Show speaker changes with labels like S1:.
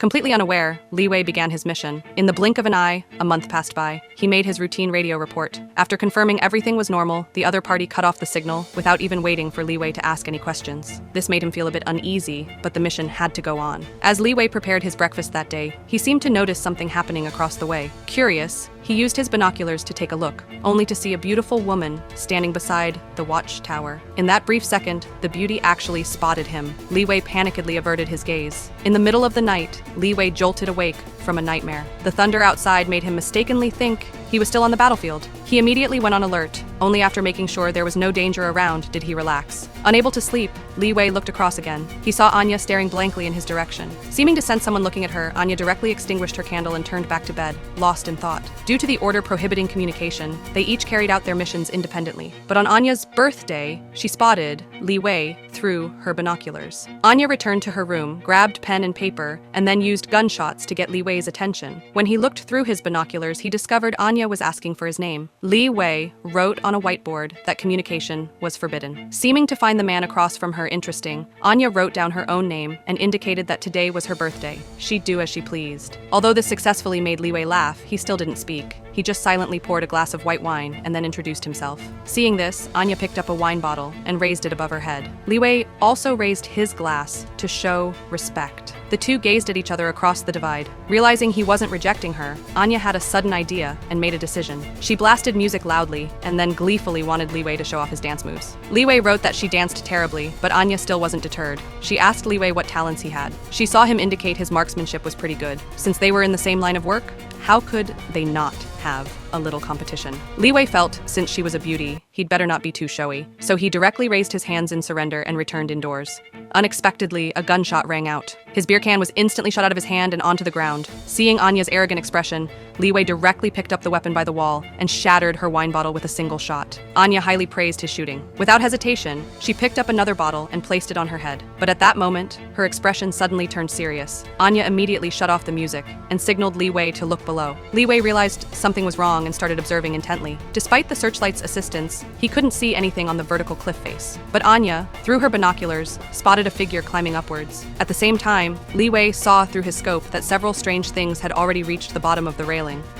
S1: Completely unaware, Li Wei began his mission. In the blink of an eye, a month passed by. He made his routine radio report. After confirming everything was normal, the other party cut off the signal without even waiting for Li Wei to ask any questions. This made him feel a bit uneasy, but the mission had to go on. As Li Wei prepared his breakfast that day, he seemed to notice something happening across the way. Curious, he used his binoculars to take a look, only to see a beautiful woman standing beside the watchtower. In that brief second, the beauty actually spotted him. Li Wei panickedly averted his gaze. In the middle of the night, Li Wei jolted awake from a nightmare. The thunder outside made him mistakenly think he was still on the battlefield. He immediately went on alert. Only after making sure there was no danger around did he relax. Unable to sleep, Li Wei looked across again. He saw Anya staring blankly in his direction. Seeming to sense someone looking at her, Anya directly extinguished her candle and turned back to bed, lost in thought. Due to the order prohibiting communication, they each carried out their missions independently. But on Anya's birthday, she spotted Li Wei through her binoculars. Anya returned to her room, grabbed pen and paper, and then used gunshots to get Li Wei's attention. When he looked through his binoculars, he discovered Anya was asking for his name. Li Wei wrote on a whiteboard that communication was forbidden. Seeming to find the man across from her interesting, Anya wrote down her own name and indicated that today was her birthday. She'd do as she pleased. Although this successfully made Li Wei laugh, he still didn't speak. He just silently poured a glass of white wine and then introduced himself. Seeing this, Anya picked up a wine bottle and raised it above her head. Li Wei also raised his glass to show respect. The two gazed at each other across the divide. Realizing he wasn't rejecting her, Anya had a sudden idea and made a decision. She blasted music loudly and then gleefully wanted Li Wei to show off his dance moves. Li Wei wrote that she danced terribly, but Anya still wasn't deterred. She asked Li Wei what talents he had. She saw him indicate his marksmanship was pretty good. Since they were in the same line of work, how could they not have a little competition? Li Wei felt, since she was a beauty, he'd better not be too showy. So he directly raised his hands in surrender and returned indoors. Unexpectedly, a gunshot rang out. His beer can was instantly shot out of his hand and onto the ground. Seeing Anya's arrogant expression, Li Wei directly picked up the weapon by the wall and shattered her wine bottle with a single shot. Anya highly praised his shooting. Without hesitation, she picked up another bottle and placed it on her head. But at that moment, her expression suddenly turned serious. Anya immediately shut off the music and signaled Li Wei to look below. Li Wei realized something was wrong and started observing intently. Despite the searchlight's assistance, he couldn't see anything on the vertical cliff face. But Anya, through her binoculars, spotted a figure climbing upwards. At the same time, Li Wei saw through his scope that several strange things had already reached the bottom of the railing.